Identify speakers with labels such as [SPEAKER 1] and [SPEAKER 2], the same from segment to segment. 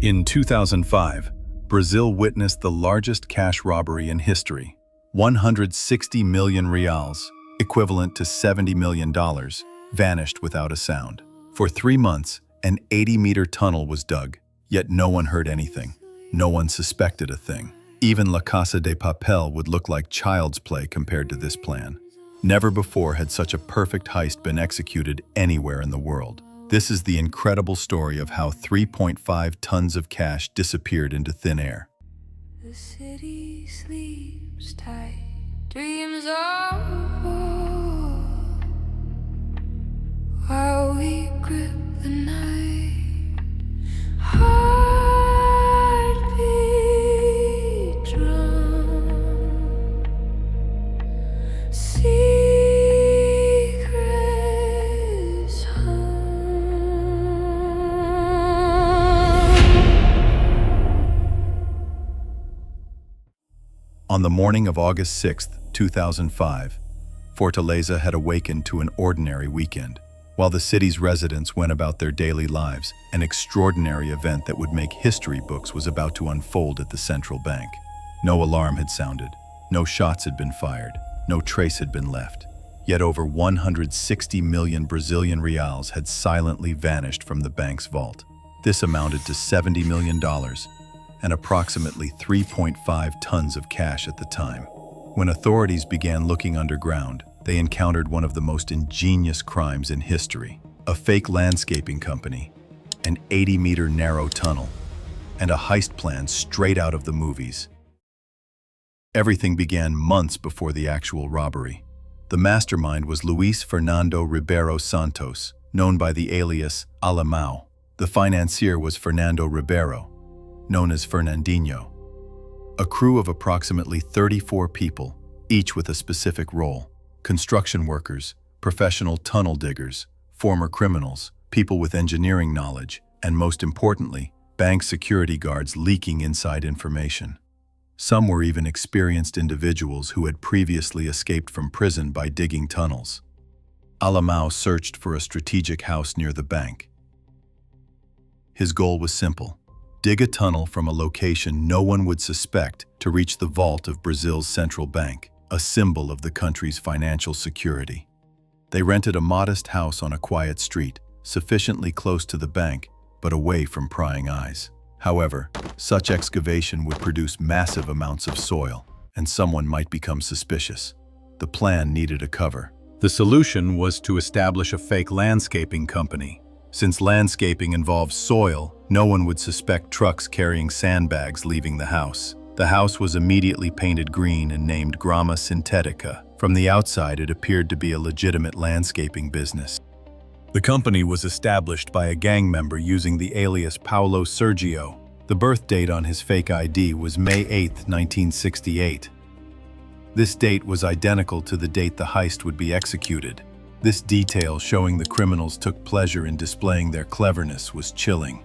[SPEAKER 1] In 2005, Brazil witnessed the largest cash robbery in history. 160 million reals, equivalent to $70 million, vanished without a sound. For 3 months, an 80-meter tunnel was dug, yet no one heard anything. No one suspected a thing. Even La Casa de Papel would look like child's play compared to this plan. Never before had such a perfect heist been executed anywhere in the world. This is the incredible story of how 3.5 tons of cash disappeared into thin air.
[SPEAKER 2] The city sleeps tight, dreams of war, while we grip the night. Heartbeat drum, secrets hum.
[SPEAKER 1] On the morning of August 6, 2005, Fortaleza had awakened to an ordinary weekend. While the city's residents went about their daily lives, an extraordinary event that would make history books was about to unfold at the central bank. No alarm had sounded, no shots had been fired, no trace had been left. Yet over 160 million Brazilian reals had silently vanished from the bank's vault. This amounted to $70 million and approximately 3.5 tons of cash at the time. When authorities began looking underground, they encountered one of the most ingenious crimes in history: a fake landscaping company, an 80-meter narrow tunnel, and a heist plan straight out of the movies. Everything began months before the actual robbery. The mastermind was Luis Fernando Ribeiro Santos, known by the alias Alemão. The financier was Fernando Ribeiro, known as Fernandinho. A crew of approximately 34 people, each with a specific role: construction workers, professional tunnel diggers, former criminals, people with engineering knowledge, and most importantly, bank security guards leaking inside information. Some were even experienced individuals who had previously escaped from prison by digging tunnels. Alemão searched for a strategic house near the bank. His goal was simple: dig a tunnel from a location no one would suspect to reach the vault of Brazil's central bank, a symbol of the country's financial security. They rented a modest house on a quiet street, sufficiently close to the bank, but away from prying eyes. However, such excavation would produce massive amounts of soil, and someone might become suspicious. The plan needed a cover. The solution was to establish a fake landscaping company. Since landscaping involves soil, no one would suspect trucks carrying sandbags leaving the house. The house was immediately painted green and named Grama Sintética. From the outside, it appeared to be a legitimate landscaping business. The company was established by a gang member using the alias Paulo Sergio. The birth date on his fake ID was May 8, 1968. This date was identical to the date the heist would be executed. This detail, showing the criminals took pleasure in displaying their cleverness, was chilling.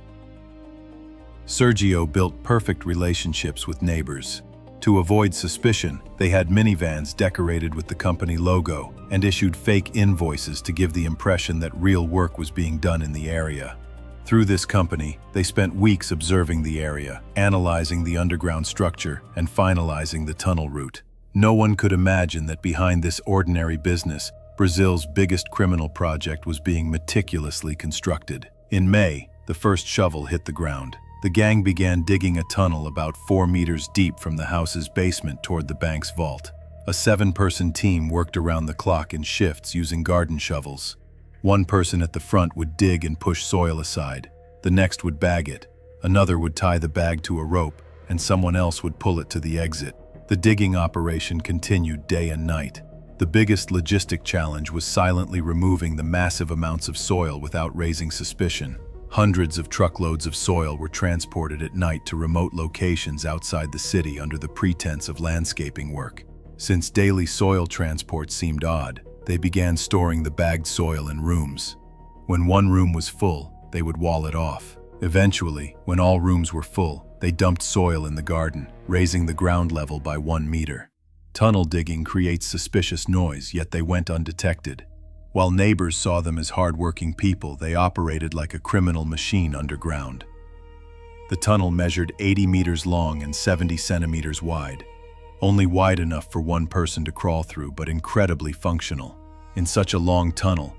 [SPEAKER 1] Sergio built perfect relationships with neighbors. To avoid suspicion, they had minivans decorated with the company logo and issued fake invoices to give the impression that real work was being done in the area. Through this company, they spent weeks observing the area, analyzing the underground structure, and finalizing the tunnel route. No one could imagine that behind this ordinary business, Brazil's biggest criminal project was being meticulously constructed. In May, the first shovel hit the ground. The gang began digging a tunnel about 4 meters deep from the house's basement toward the bank's vault. A 7-person team worked around the clock in shifts using garden shovels. One person at the front would dig and push soil aside. The next would bag it. Another would tie the bag to a rope, and someone else would pull it to the exit. The digging operation continued day and night. The biggest logistic challenge was silently removing the massive amounts of soil without raising suspicion. Hundreds of truckloads of soil were transported at night to remote locations outside the city under the pretense of landscaping work. Since daily soil transport seemed odd, they began storing the bagged soil in rooms. When one room was full, they would wall it off. Eventually, when all rooms were full, they dumped soil in the garden, raising the ground level by 1 meter. Tunnel digging creates suspicious noise, yet they went undetected. While neighbors saw them as hard-working people, they operated like a criminal machine underground. The tunnel measured 80 meters long and 70 centimeters wide. Only wide enough for one person to crawl through, but incredibly functional. In such a long tunnel,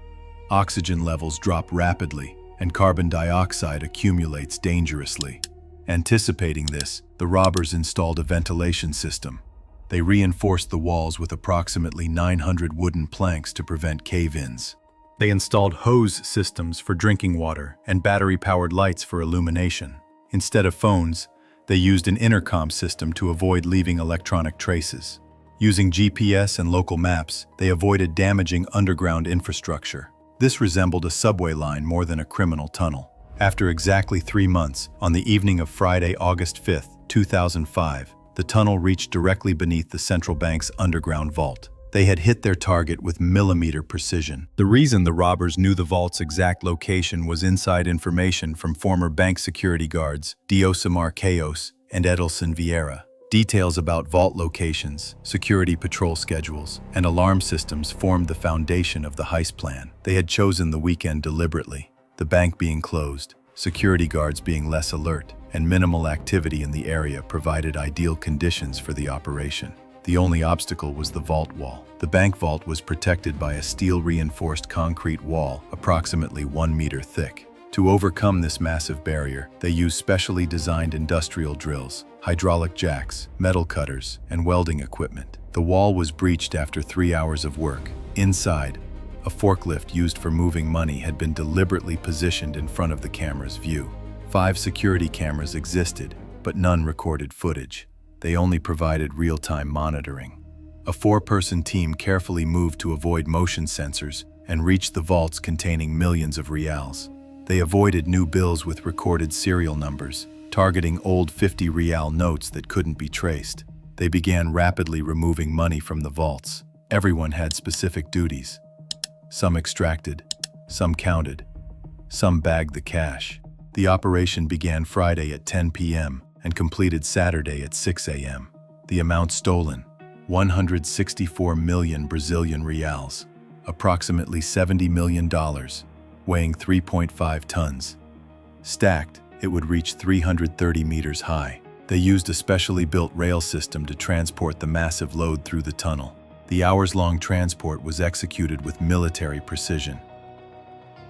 [SPEAKER 1] oxygen levels drop rapidly and carbon dioxide accumulates dangerously. Anticipating this, the robbers installed a ventilation system. They reinforced the walls with approximately 900 wooden planks to prevent cave-ins. They installed hose systems for drinking water and battery-powered lights for illumination. Instead of phones, they used an intercom system to avoid leaving electronic traces. Using GPS and local maps, they avoided damaging underground infrastructure. This resembled a subway line more than a criminal tunnel. After exactly 3 months, on the evening of Friday, August 5, 2005, the tunnel reached directly beneath the central bank's underground vault. They had hit their target with millimeter precision. The reason the robbers knew the vault's exact location was inside information from former bank security guards Diosimar Chaos and Edelson Vieira. Details about vault locations, security patrol schedules, and alarm systems formed the foundation of the heist plan. They had chosen the weekend deliberately, the bank being closed, security guards being less alert, and minimal activity in the area provided ideal conditions for the operation. The only obstacle was the vault wall. The bank vault was protected by a steel-reinforced concrete wall approximately 1 meter thick. To overcome this massive barrier, they used specially designed industrial drills, hydraulic jacks, metal cutters, and welding equipment. The wall was breached after 3 hours of work. Inside, a forklift used for moving money had been deliberately positioned in front of the camera's view. 5 security cameras existed, but none recorded footage. They only provided real-time monitoring. A 4-person team carefully moved to avoid motion sensors and reached the vaults containing millions of reals. They avoided new bills with recorded serial numbers, targeting old 50 real notes that couldn't be traced. They began rapidly removing money from the vaults. Everyone had specific duties. Some extracted, some counted, some bagged the cash. The operation began Friday at 10 p.m. and completed Saturday at 6 a.m. The amount stolen, 164 million Brazilian reals, approximately $70 million, weighing 3.5 tons. Stacked, it would reach 330 meters high. They used a specially built rail system to transport the massive load through the tunnel. The hours-long transport was executed with military precision.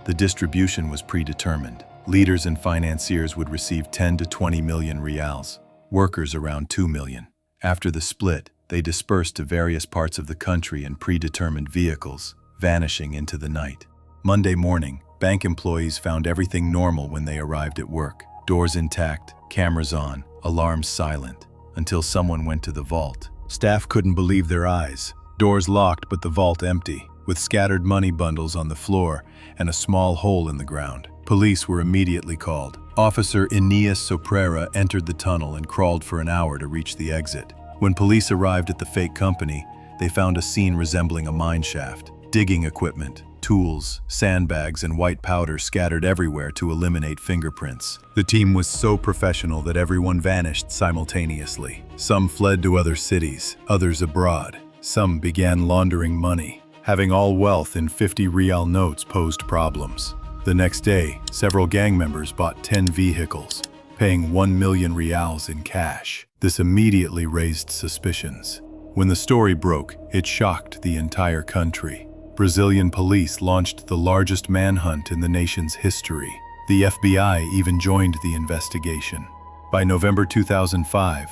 [SPEAKER 1] The distribution was predetermined. Leaders and financiers would receive 10 to 20 million reals, workers around 2 million. After the split, they dispersed to various parts of the country in predetermined vehicles, vanishing into the night. Monday morning, bank employees found everything normal when they arrived at work. Doors intact, cameras on, alarms silent, until someone went to the vault. Staff couldn't believe their eyes. Doors locked but the vault empty, with scattered money bundles on the floor and a small hole in the ground. Police were immediately called. Officer Inias Soprera entered the tunnel and crawled for an hour to reach the exit. When police arrived at the fake company, they found a scene resembling a mine shaft. Digging equipment, tools, sandbags, and white powder scattered everywhere to eliminate fingerprints. The team was so professional that everyone vanished simultaneously. Some fled to other cities, others abroad. Some began laundering money. Having all wealth in 50 real notes posed problems. The next day, several gang members bought 10 vehicles, paying 1 million reals in cash. This immediately raised suspicions. When the story broke, it shocked the entire country. Brazilian police launched the largest manhunt in the nation's history. The FBI even joined the investigation. By November 2005,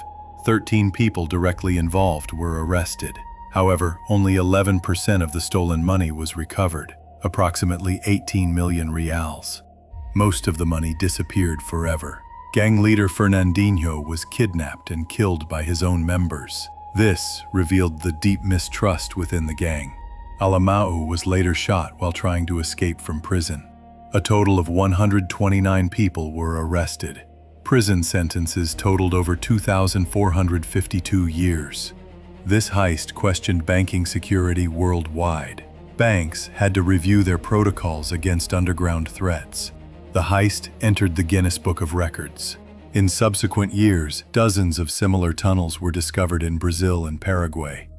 [SPEAKER 1] 13 people directly involved were arrested. However, only 11% of the stolen money was recovered, approximately 18 million reals. Most of the money disappeared forever. Gang leader Fernandinho was kidnapped and killed by his own members. This revealed the deep mistrust within the gang. Alamau was later shot while trying to escape from prison. A total of 129 people were arrested. Prison sentences totaled over 2,452 years. This heist questioned banking security worldwide. Banks had to review their protocols against underground threats. The heist entered the Guinness Book of Records. In subsequent years, dozens of similar tunnels were discovered in Brazil and Paraguay.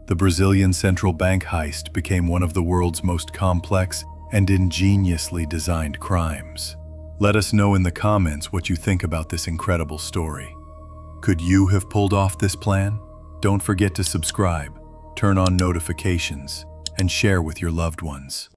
[SPEAKER 1] The Brazilian Central Bank heist became one of the world's most complex and ingeniously designed crimes. Let us know in the comments what you think about this incredible story. Could you have pulled off this plan? Don't forget to subscribe, turn on notifications, and share with your loved ones.